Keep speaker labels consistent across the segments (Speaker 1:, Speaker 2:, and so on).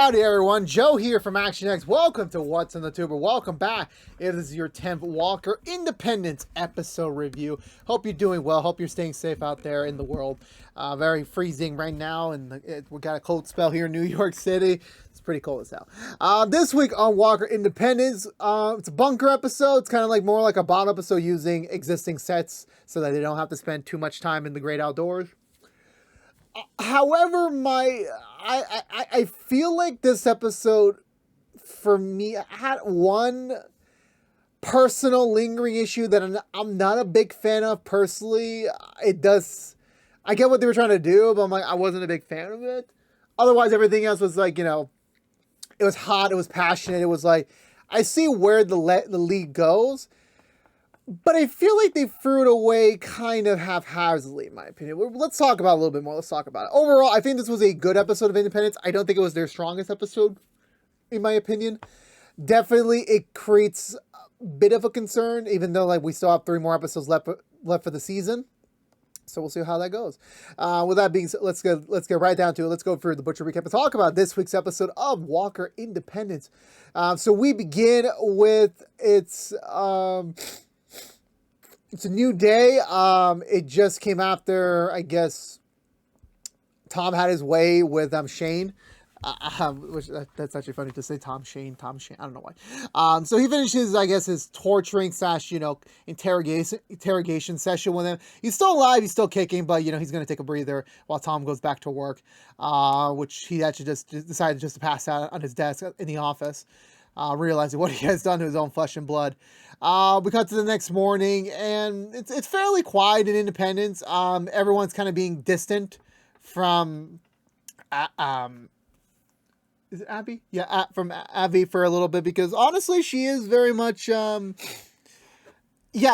Speaker 1: Howdy everyone, Joe here from ActionX. Welcome to What's in the Tuber. Welcome back. It is your 10th Walker Independence episode review. Hope you're doing well. Hope you're staying safe out there in the world. Very freezing right now, and we got a cold spell here in New York City. It's pretty cold as hell. This week on Walker Independence, it's a bunker episode. It's kind of like more like a bottle episode using existing sets so that they don't have to spend too much time in the great outdoors. However, I feel like this episode, for me, had one personal lingering issue that I'm not a big fan of personally. I get what they were trying to do, but I wasn't a big fan of it. Otherwise, everything else was like, it was hot, it was passionate, it was like, I see where the lead goes. But I feel like they threw it away kind of haphazardly, in my opinion. Let's talk about it a little bit more. Let's talk about it. Overall, I think this was a good episode of Independence. I don't think it was their strongest episode, in my opinion. Definitely, it creates a bit of a concern, even though we still have 3 more episodes left for the season. So we'll see how that goes. With that being said, let's get right down to it. Let's go through the Butcher recap and talk about this week's episode of Walker Independence. So we begin with It's a new day. It just came after, I guess, Tom had his way with Shane. That's actually funny to say Tom Shane. I don't know why. So he finishes, I guess, his torturing / interrogation session with him. He's still alive. He's still kicking, but, he's going to take a breather while Tom goes back to work, which he actually just decided to pass out on his desk in the office. Realizing what he has done to his own flesh and blood. We cut to the next morning, and it's fairly quiet in Independence. Everyone's kind of being distant from, is it Abby? Yeah, from Abby for a little bit, because honestly, she is very much,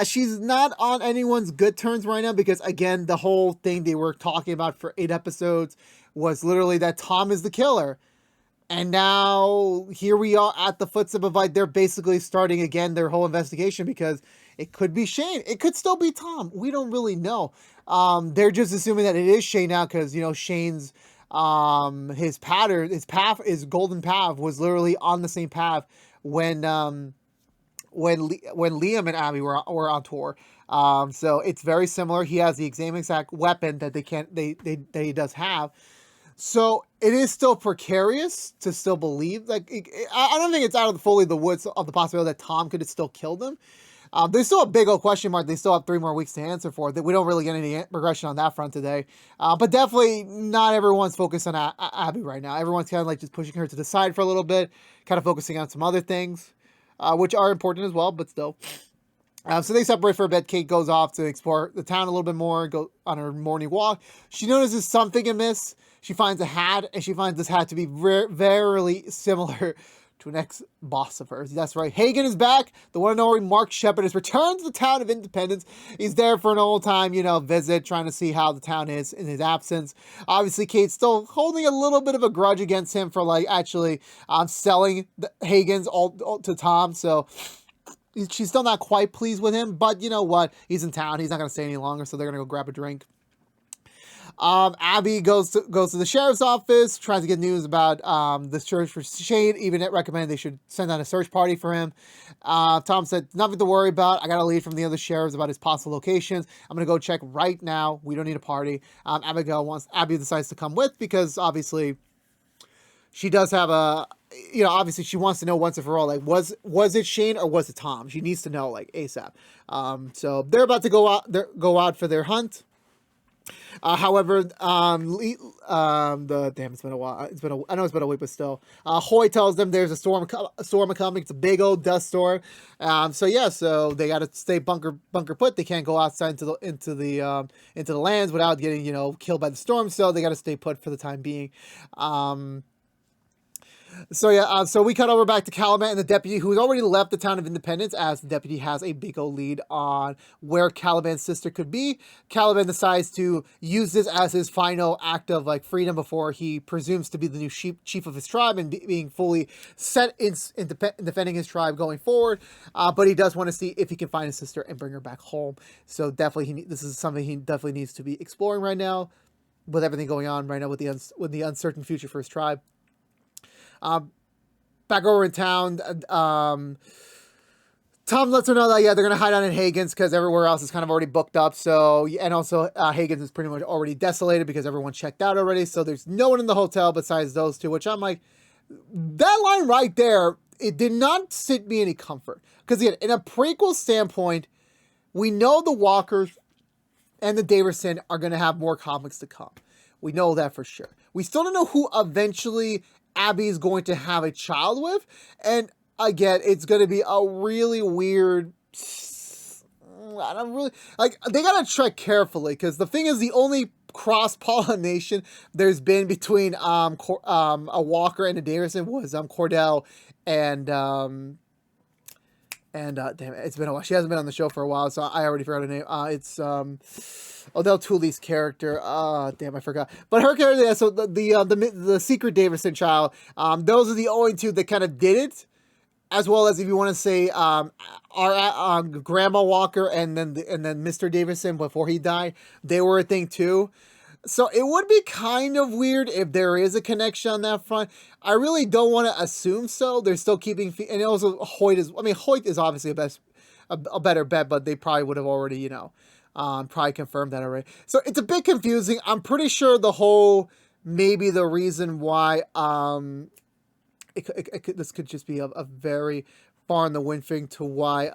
Speaker 1: she's not on anyone's good terms right now, because again, the whole thing they were talking about for 8 episodes was literally that Tom is the killer. And now, here we are at the footstep of, they're basically starting again their whole investigation, because it could be Shane. It could still be Tom. We don't really know. They're just assuming that it is Shane now, because, Shane's, his path, his golden path was literally on the same path when Liam and Abby were on tour. So it's very similar. He has the same exact weapon that that he does have. So it is still precarious to still believe. I don't think it's out of fully the woods of the possibility that Tom could have still killed him. There's still a big old question mark. They still have 3 more weeks to answer for. That we don't really get any progression on that front today. But definitely not everyone's focused on Abby right now. Everyone's kind of just pushing her to the side for a little bit, kind of focusing on some other things, which are important as well, but still. So they separate for a bit. Kate goes off to explore the town a little bit more, go on her morning walk. She notices something amiss. She finds a hat, and she finds this hat to be very similar to an ex-boss of hers. That's right. Hagen is back. The one and only Mark Shepard has returned to the town of Independence. He's there for an old time, visit, trying to see how the town is in his absence. Obviously, Kate's still holding a little bit of a grudge against him for, actually selling the Hagen's all to Tom. So she's still not quite pleased with him, but you know what? He's in town. He's not going to stay any longer, so they're going to go grab a drink. Abby goes to the sheriff's office, tries to get news about the search for Shane. Even it recommended they should send out a search party for him. Tom said, nothing to worry about. I got a lead from the other sheriffs about his possible locations. I'm going to go check right now. We don't need a party. Abby decides to come with, because obviously she does have obviously she wants to know once and for all, was it Shane or was it Tom? She needs to know, ASAP. So they're about to go out for their hunt. However, it's been a while. I know it's been a week, but still. Hoy tells them there's a storm coming. It's a big old dust storm. So they got to stay bunker put. They can't go outside into the lands without getting, killed by the storm. So they got to stay put for the time being. So we cut over back to Caliban and the deputy, who's already left the town of Independence, as the deputy has a big old lead on where Caliban's sister could be. Caliban decides to use this as his final act of freedom before he presumes to be the new chief of his tribe and being fully set in defending his tribe going forward. But he does want to see if he can find his sister and bring her back home. So definitely, this is something he definitely needs to be exploring right now, with everything going on right now with the uncertain future for his tribe. Back over in town, Tom lets her know that, yeah, they're going to hide out in Hagen's because everywhere else is kind of already booked up. So, and also Hagen's is pretty much already desolated because everyone checked out already. So there's no one in the hotel besides those two, which I'm like, that line right there, it did not sit me any comfort. Because again, in a prequel standpoint, we know the Walkers and the Davison are going to have more comics to come. We know that for sure. We still don't know who eventually Abby is going to have a child with. And again, it's going to be a really weird... I don't really... Like, they got to tread carefully. Because the thing is, the only cross-pollination there's been between a Walker and a Davison was Cordell and damn it, it's been a while. She hasn't been on the show for a while, so I already forgot her name. It's Odell Tooley's character. Damn, I forgot. But her character, yeah, so the secret Davison child, those are the only two that kind of did it. As well as, if you want to say, our Grandma Walker and then Mr. Davison before he died, they were a thing too. So it would be kind of weird if there is a connection on that front. I really don't want to assume so. They're still keeping, and also Hoyt is obviously a better bet, but they probably would have already, probably confirmed that already. So it's a bit confusing. I'm pretty sure maybe the reason why, this could just be a very far in the wind thing to why,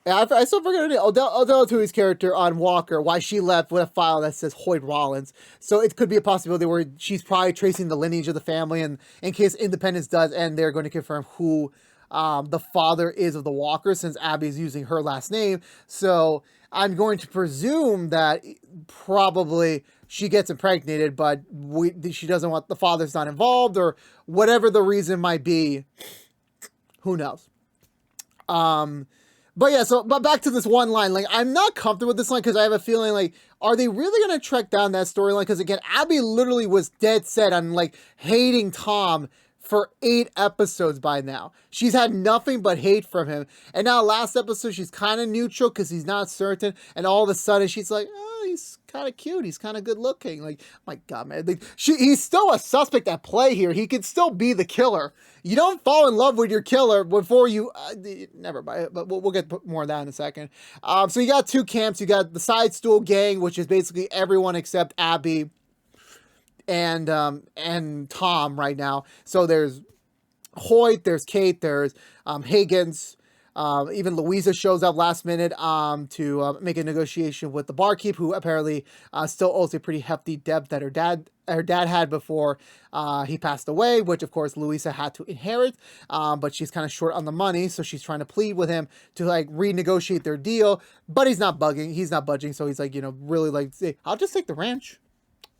Speaker 1: I still forget her name. Odell Tui's character on Walker, why she left with a file that says Hoyt Rollins. So it could be a possibility where she's probably tracing the lineage of the family, and in case Independence does, and they're going to confirm who the father is of the Walker, since Abby's using her last name. So I'm going to presume that probably she gets impregnated, but she doesn't want, the father's not involved, or whatever the reason might be. Who knows? But yeah, but back to this one line. Like, I'm not comfortable with this line because I have a feeling, like, are they really going to track down that storyline? Because again, Abby literally was dead set on, like, hating Tom for 8 episodes by now. She's had nothing but hate from him. And now last episode, she's kind of neutral because he's not certain. And all of a sudden, she's like, oh, he's kind of cute. He's kind of good looking. Like, my God, man. Like, he's still a suspect at play here. He could still be the killer. You don't fall in love with your killer before you... never mind. But we'll get more of that in a second. So you got 2 camps. You got the side stool gang, which is basically everyone except Abby and Tom right now. So there's Hoyt, there's Kate, there's Higgins, even Louisa shows up last minute to make a negotiation with the barkeep, who apparently still owes a pretty hefty debt that her dad had before he passed away, which of course Louisa had to inherit, but she's kind of short on the money, so she's trying to plead with him to like renegotiate their deal, but he's not budging, so he's like, really like, hey, I'll just take the ranch.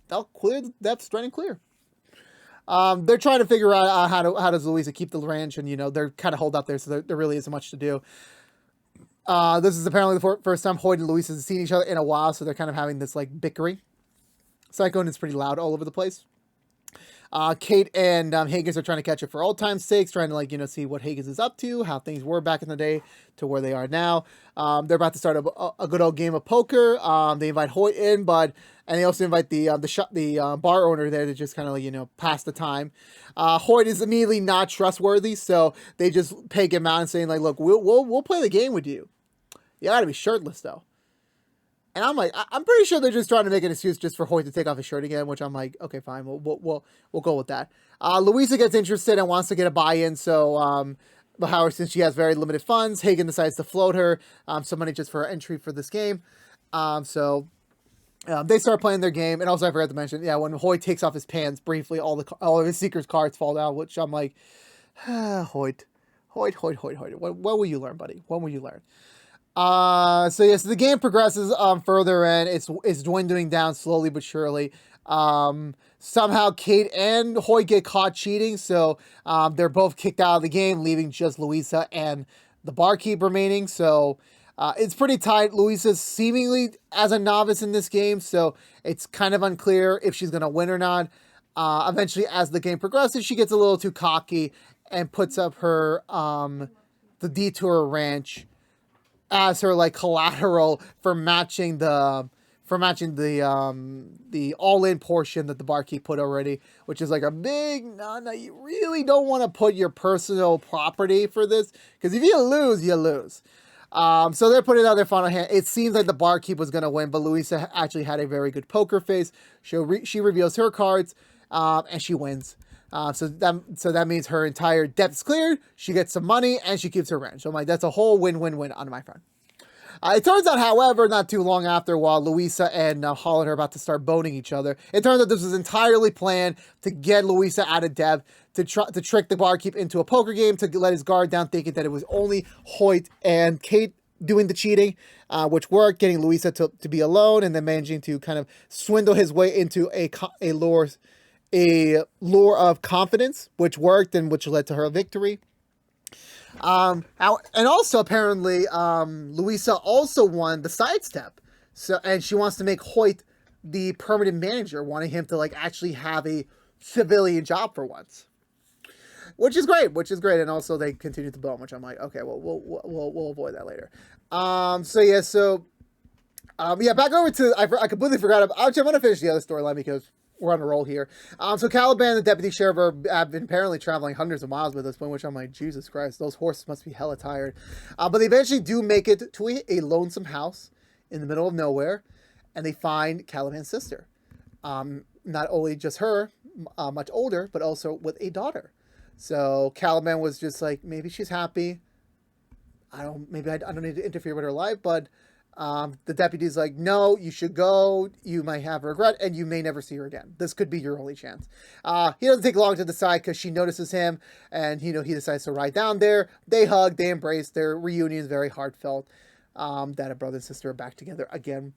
Speaker 1: They'll clear the debts straight and clear. They're trying to figure out how does Louisa keep the ranch, and they're kind of holed up there, so there really isn't much to do. This is apparently the first time Hoyt and Louisa have seen each other in a while, so they're kind of having this like bickering cycle, and it's pretty loud all over the place. Kate and Higgins are trying to catch up for old time's sakes, trying to, like, see what Higgins is up to, how things were back in the day to where they are now. They're about to start a good old game of poker. They invite Hoyt in, and they also invite the bar owner there to just kind of, like, pass the time. Hoyt is immediately not trustworthy, so they just peg him out and saying, like, look, we'll play the game with you. You gotta be shirtless though. And I'm like, I'm pretty sure they're just trying to make an excuse just for Hoyt to take off his shirt again, which I'm like, okay, fine, we'll go with that. Louisa gets interested and wants to get a buy-in, so but however, since she has very limited funds, Hagen decides to float her some money just for her entry for this game. So they start playing their game, and also I forgot to mention, yeah, when Hoyt takes off his pants briefly, all of his Seeker's cards fall down, which I'm like, Hoyt, what will you learn, buddy? When will you learn? So yes, the game progresses further, and it's dwindling down slowly but surely. Somehow Kate and Hoyt get caught cheating, so they're both kicked out of the game, leaving just Louisa and the barkeep remaining. So it's pretty tight. Louisa's seemingly as a novice in this game, so it's kind of unclear if she's gonna win or not. Eventually, as the game progresses, she gets a little too cocky and puts up her the Detour Ranch as her like collateral for matching the for matching the all-in portion that the barkeep put already, which is like a big no. You really don't want to put your personal property for this, because if you lose, you lose. So they're putting out their final hand. It seems like the barkeep was going to win, but Louisa actually had a very good poker face. She reveals her cards, and she wins. So that means her entire debt's cleared. She gets some money, and she keeps her rent. So I'm like, that's a whole win-win-win on my front. It turns out, however, not too long after, while Louisa and Holland are about to start boning each other, it turns out this was entirely planned to get Louisa out of debt, to trick the barkeep into a poker game, to let his guard down, thinking that it was only Hoyt and Kate doing the cheating, which worked, getting Louisa to be alone, and then managing to kind of swindle his way into a lure of confidence, which worked and which led to her victory. And also apparently, Louisa also won the sidestep. So, and she wants to make Hoyt the permanent manager, wanting him to like actually have a civilian job for once, which is great. And also they continue to bone, which I'm like, okay, well, we'll avoid that later. Back over to, I completely forgot about, actually, I'm going to finish the other storyline because we're on a roll here. So Caliban and the deputy sheriff have been apparently traveling hundreds of miles at this point, which I'm like, Jesus Christ, those horses must be hella tired. But they eventually do make it to a lonesome house in the middle of nowhere, and they find Caliban's sister. Not only just her, much older, but also with a daughter. So Caliban was just like, maybe she's happy. I don't need to interfere with her life, but the deputy's like, no, you should go. You might have regret, and you may never see her again. This could be your only chance. He doesn't take long to decide because she notices him, and he decides to ride down there. They hug, they embrace. Their reunion is very heartfelt. That a brother and sister are back together again.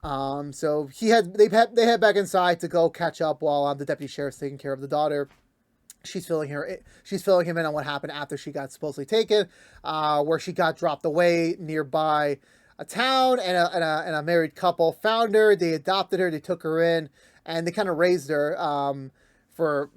Speaker 1: So they head back inside to go catch up while the deputy sheriff's taking care of the daughter. She's filling him in on what happened after she got supposedly taken, where she got dropped away nearby a town, and a married couple found her. They adopted her. They took her in, and they kind of raised her for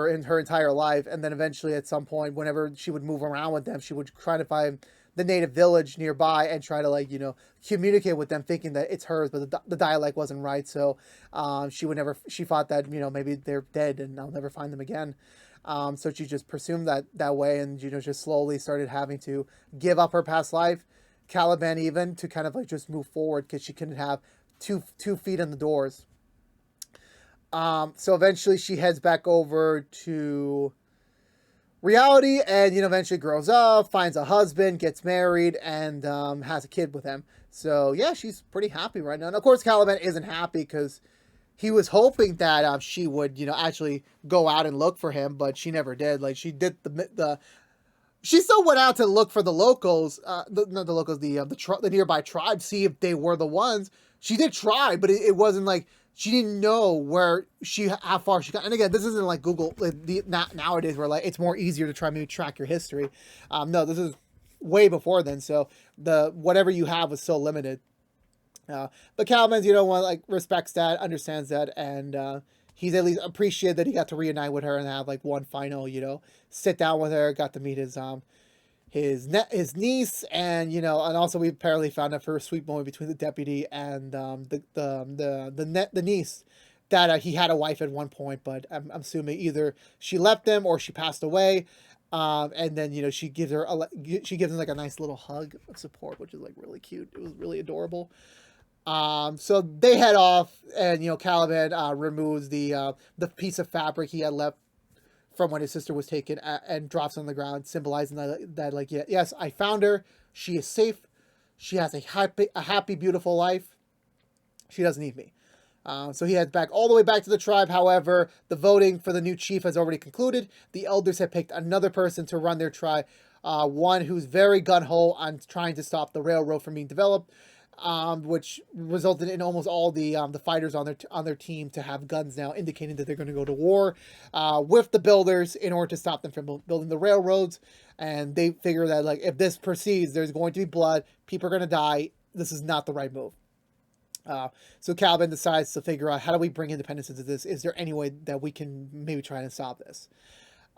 Speaker 1: in her entire life. And then eventually, at some point, whenever she would move around with them, she would try to find the native village nearby and try to communicate with them, thinking that it's hers, but the dialect wasn't right. So she thought that maybe they're dead and I'll never find them again. So she just presumed that way, and just slowly started having to give up her past life. Caliban even to kind of just move forward because she couldn't have two feet in the doors. So eventually she heads back over to reality, and eventually grows up, finds a husband, gets married, and has a kid with him. So yeah, she's pretty happy right now. And of course, Caliban isn't happy because he was hoping that she would actually go out and look for him, but she never did. Like, she did she still went out to look for the locals, the nearby tribe, see if they were the ones. She did try, but it wasn't like she didn't know how far she got. And again, this isn't like Google nowadays where it's more easier to try maybe track your history. No, this is way before then. So whatever you have was so limited. But Caliban's, respects that, understands that, and he's at least appreciated that he got to reunite with her and have one final, sit down with her. Got to meet his niece, and also we apparently found out for a sweet moment between the deputy and the niece that he had a wife at one point, but I'm assuming either she left him or she passed away. And then she gives him a nice little hug of support, which is really cute. It was really adorable. So they head off, and Caliban removes the piece of fabric he had left from when his sister was taken, and drops on the ground, symbolizing that yes, I found her. She is safe. She has a happy, beautiful life. She doesn't need me. So he heads back all the way back to the tribe. However, the voting for the new chief has already concluded. The elders have picked another person to run their tribe, one who's very gung-ho on trying to stop the railroad from being developed, which resulted in almost all the fighters on their team to have guns now, indicating that they're going to go to war with the builders in order to stop them from building the railroads. And they figure that if this proceeds, there's going to be blood. People are going to die. This is not the right move. So Caliban decides to figure out, how do we bring independence into this? Is there any way that we can maybe try to stop this?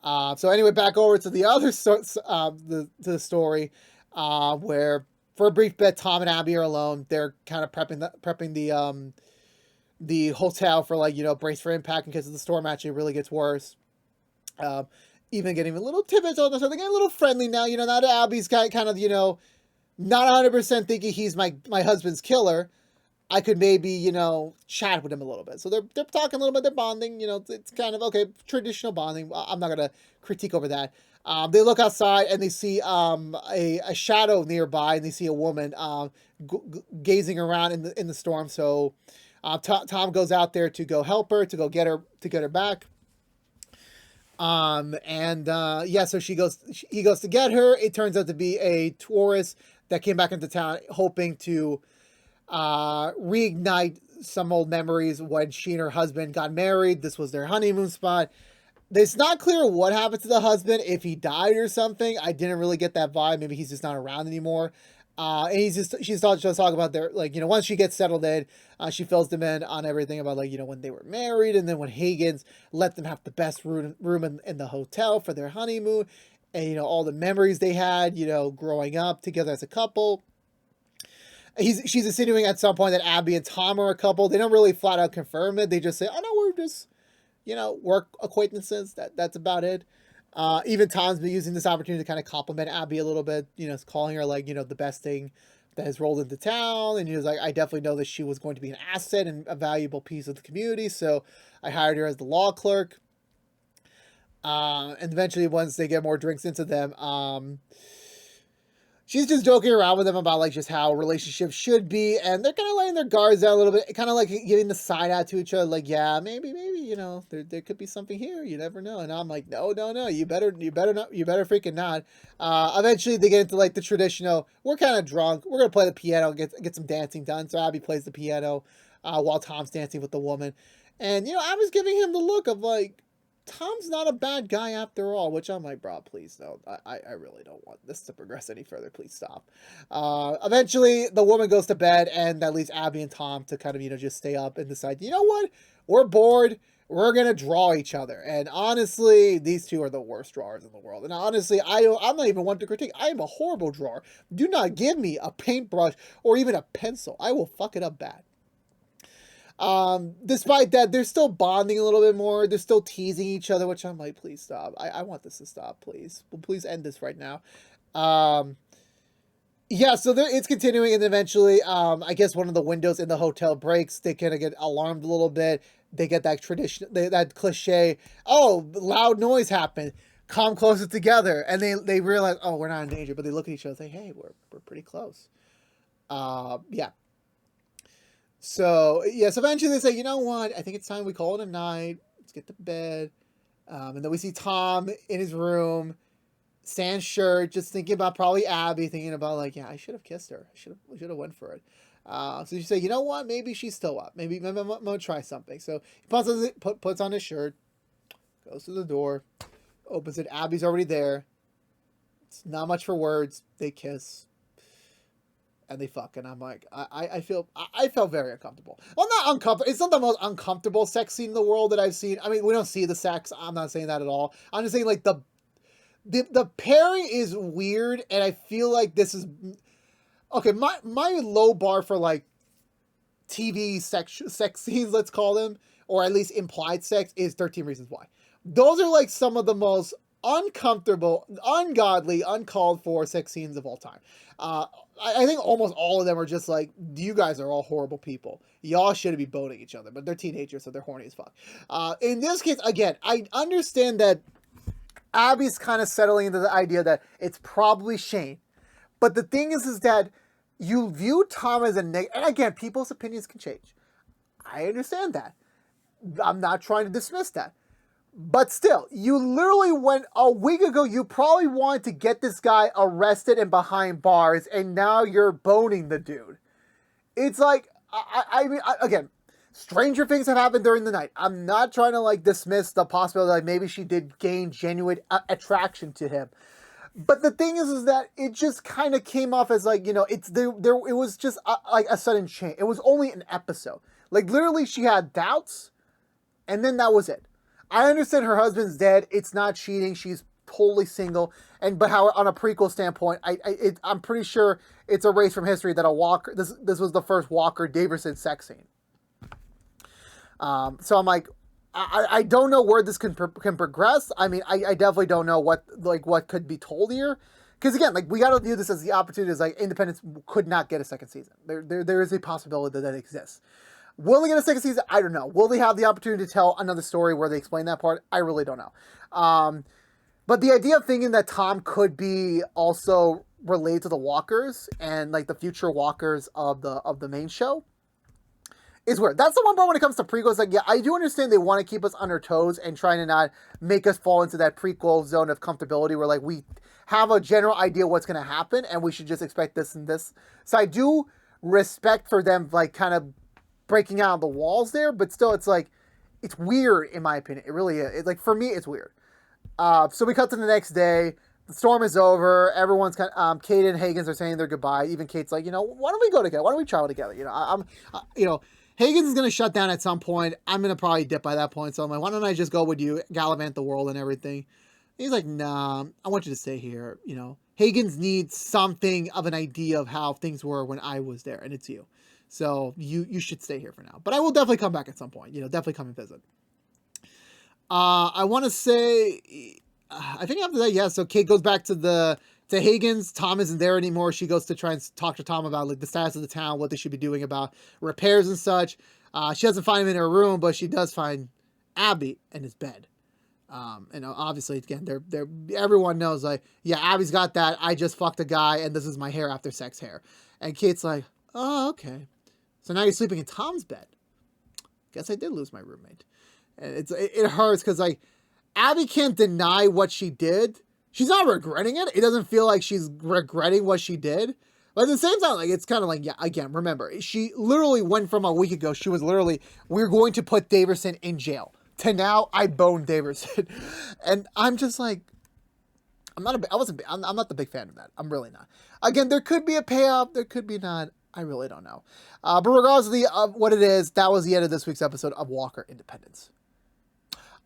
Speaker 1: So anyway, back over to the other the story, where For a brief bit, Tom and Abby are alone. They're kind of prepping the hotel for, like, brace for impact in case the storm actually really gets worse. Even getting a little tidbits on this, they're getting a little friendly now. Now that Abby's kind of, not 100% thinking he's my husband's killer. I could maybe, chat with him a little bit. So they're talking a little bit, they're bonding, it's kind of, okay, traditional bonding. I'm not going to critique over that. They look outside and they see a shadow nearby, and they see a woman gazing around in the storm. So Tom goes out there to go help her, to go get her back. So he goes to get her. It turns out to be a tourist that came back into town hoping to reignite some old memories when she and her husband got married. This was their honeymoon spot. It's not clear what happened to the husband, if he died or something. I didn't really get that vibe. Maybe he's just not around anymore. And she's just talking about their, like, once she gets settled in, she fills them in on everything about, like, when they were married, and then when Hagen's let them have the best room in the hotel for their honeymoon, and, all the memories they had, growing up together as a couple. She's insinuating at some point that Abby and Tom are a couple. They don't really flat out confirm it. They just say, oh no, we're just, work acquaintances. That's about it. Even Tom's been using this opportunity to kind of compliment Abby a little bit, calling her, like, the best thing that has rolled into town. And he was like, I definitely know that she was going to be an asset and a valuable piece of the community. So I hired her as the law clerk. And eventually, once they get more drinks into them, she's just joking around with them about, like, just how relationships should be, and they're kind of letting their guards down a little bit, kind of like giving the side out to each other, like, yeah, maybe, there could be something here, you never know. And I'm like, no, you better freaking not. Eventually they get into, like, the traditional, we're kind of drunk, we're gonna play the piano, get some dancing done. So Abby plays the piano while Tom's dancing with the woman, and I was giving him the look of, like, Tom's not a bad guy after all, which I'm like, bro, please no. I really don't want this to progress any further. Please stop. Eventually, the woman goes to bed, and that leaves Abby and Tom to kind of, just stay up and decide, you know what? We're bored. We're going to draw each other. And honestly, these two are the worst drawers in the world. And honestly, I'm not even one to critique. I am a horrible drawer. Do not give me a paintbrush or even a pencil. I will fuck it up bad. Despite that, they're still bonding a little bit more. They're still teasing each other, which I'm like, please stop. I want this to stop, please. Well, please end this right now. Yeah, so it's continuing, and eventually, I guess one of the windows in the hotel breaks. They kind of get alarmed a little bit. They get that that cliche, oh, loud noise happened. Come closer together, and they realize, oh, we're not in danger. But they look at each other and say, hey, we're pretty close. Yeah. So, yes, eventually they say, you know what? I think it's time we call it a night. Let's get to bed. And then we see Tom in his room, sans shirt, just thinking about probably Abby, thinking about, like, yeah, I should have kissed her. We should have went for it. So you say, you know what? Maybe she's still up. Maybe I'm going to try something. So he puts on his shirt, goes to the door, opens it. Abby's already there. It's not much for words. They kiss. And they fuck, and I'm like, I felt very uncomfortable. Well, not uncomfortable. It's not the most uncomfortable sex scene in the world that I've seen. I mean, we don't see the sex. I'm not saying that at all. I'm just saying, like, the pairing is weird, and I feel like this is okay. My low bar for, like, TV sex scenes, let's call them, or at least implied sex, is 13 Reasons Why. Those are, like, some of the most uncomfortable, ungodly, uncalled for sex scenes of all time. I think almost all of them are just like, you guys are all horrible people. Y'all shouldn't be boning each other, but they're teenagers, so they're horny as fuck. In this case, again, I understand that Abby's kind of settling into the idea that it's probably Shane. But the thing is that you view Tom as a negative, and again, people's opinions can change. I understand that. I'm not trying to dismiss that. But still, you literally went a week ago, you probably wanted to get this guy arrested and behind bars, and now you're boning the dude. It's like, I mean, again, stranger things have happened during the night. I'm not trying to, like, dismiss the possibility that, like, maybe she did gain genuine attraction to him. But the thing is that it just kind of came off as, like, it was just like a sudden change. It was only an episode. Like, literally, she had doubts, and then that was it. I understand her husband's dead. It's not cheating. She's totally single, but how on a prequel standpoint, I'm pretty sure it's erased from history that a Walker, this was the first Walker Daverson sex scene. So I'm like, I don't know where this can progress. I mean, I definitely don't know what could be told here. Because again, like, we got to view this as the opportunity. Is like, Independence could not get a second season. There is a possibility that exists. Will they get a second season? I don't know. Will they have the opportunity to tell another story where they explain that part? I really don't know. But the idea of thinking that Tom could be also related to the Walkers and like the future Walkers of the main show is weird. That's the one part when it comes to prequels. Like, yeah, I do understand they want to keep us on our toes and trying to not make us fall into that prequel zone of comfortability where like we have a general idea what's going to happen and we should just expect this and this. So I do respect for them like kind of breaking out of the walls there, but still it's like, it's weird in my opinion. It really is. Like, for me, it's weird. So we cut to the next day. The storm is over. Everyone's kind of, Kate and Hagen's are saying their goodbye. Even Kate's like, why don't we go together? Why don't we travel together? Hagen's is going to shut down at some point. I'm going to probably dip by that point. So I'm like, why don't I just go with you, gallivant the world and everything? He's like, nah, I want you to stay here. Hagen's needs something of an idea of how things were when I was there, and it's you. So you should stay here for now. But I will definitely come back at some point. Definitely come and visit. I want to say, I think after that, yeah. So Kate goes back to Hagen's. Tom isn't there anymore. She goes to try and talk to Tom about like the status of the town, what they should be doing about repairs and such. She doesn't find him in her room, but she does find Abby in his bed. And obviously, again, everyone knows, like, yeah, Abby's got that I just fucked a guy and this is my hair after sex hair. And Kate's like, oh, okay. So now you're sleeping in Tom's bed. Guess I did lose my roommate. And it hurts because, like, Abby can't deny what she did. She's not regretting it. It doesn't feel like she's regretting what she did. But at the same time, like, it's kind of like, yeah, again, remember, she literally went from a week ago, she was literally, we're going to put Daverson in jail, to now I boned Daverson. And I'm just like, I'm not the big fan of that. I'm really not. Again, there could be a payoff, there could be not. I really don't know. But regardless of what it is, that was the end of this week's episode of Walker Independence.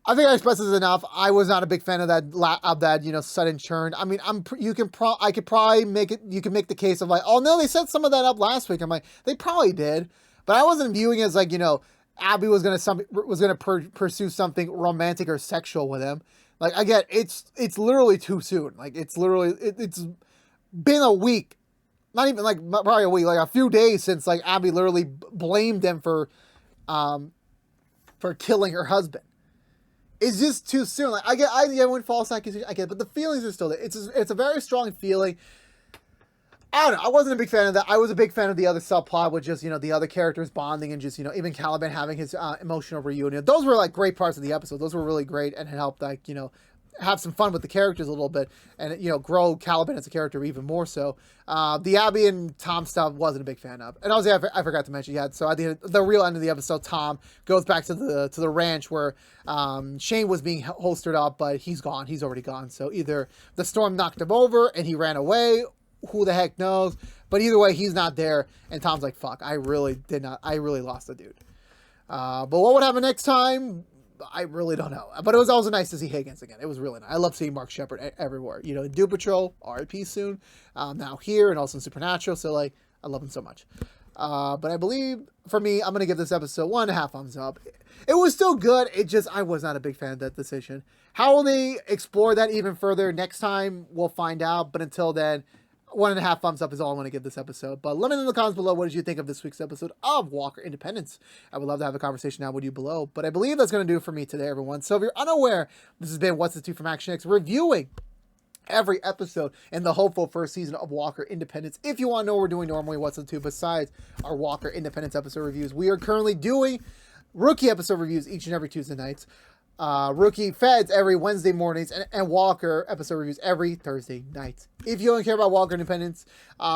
Speaker 1: I think I expressed this enough. I was not a big fan of that, sudden churn. I mean, you can make the case of like, oh no, they set some of that up last week. I'm like, they probably did, but I wasn't viewing it as like, Abby was gonna pursue something romantic or sexual with him. Like, again, it's literally too soon. Like, it's been a week, not even like probably a week, like a few days since like Abby literally blamed him for killing her husband. It's just too soon. Like, I wouldn't false accusation. I get it, but the feelings are still there. It's a very strong feeling. I don't know. I wasn't a big fan of that. I was a big fan of the other subplot with just, the other characters bonding and just, even Caliban having his emotional reunion. Those were like great parts of the episode. Those were really great and it helped like, have some fun with the characters a little bit and, grow Caliban as a character even more so. The Abby and Tom stuff wasn't a big fan of. And also, I forgot to mention, so at the real end of the episode, Tom goes back to the ranch where Shane was being holstered up, but he's gone. He's already gone. So either the storm knocked him over and he ran away, who the heck knows, but either way, he's not there, and Tom's like, fuck, I really lost the dude. But what would happen next time? I really don't know. But it was also nice to see Higgins again. It was really nice. I love seeing Mark Shepard everywhere. Doom Patrol, RIP soon, now here, and also in Supernatural, so, like, I love him so much. But I believe, for me, I'm going to give this episode 1.5 thumbs up. It was still good, I was not a big fan of that decision. How will they explore that even further next time? We'll find out, but until then, 1.5 thumbs up is all I want to give this episode. But let me know in the comments below, what did you think of this week's episode of Walker Independence? I would love to have a conversation now with you below. But I believe that's going to do it for me today, everyone. So if you're unaware, this has been What's the Two from ActionX, reviewing every episode in the hopeful first season of Walker Independence. If you want to know what we're doing normally, What's the Two, besides our Walker Independence episode reviews, we are currently doing rookie episode reviews each and every Tuesday nights. Rookie Feds every Wednesday mornings, and Walker episode reviews every Thursday nights. If you don't care about Walker Independence,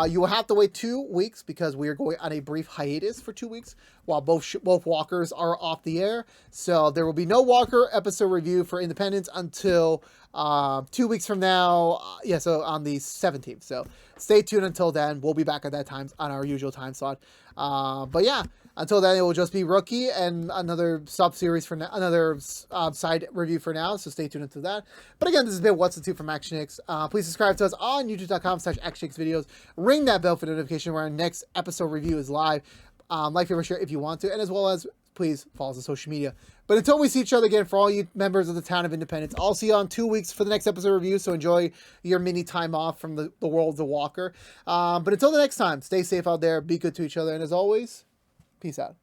Speaker 1: you will have to wait 2 weeks because we are going on a brief hiatus for 2 weeks while both Walkers are off the air. So there will be no Walker episode review for Independence until 2 weeks from now. So on the 17th. So stay tuned until then. We'll be back at that time on our usual time slot. But yeah. Until then, it will just be Rookie and another sub-series for another side review for now, so stay tuned into that. But again, this has been What's the Two from ActionX. Please subscribe to us on youtube.com/ActionX videos. Ring that bell for notification when our next episode review is live. Like, favorite, share if you want to, and as well as please follow us on social media. But until we see each other again, for all you members of the town of Independence, I'll see you on 2 weeks for the next episode review, so enjoy your mini time off from the world of Walker. But until the next time, stay safe out there, be good to each other, and as always, peace out.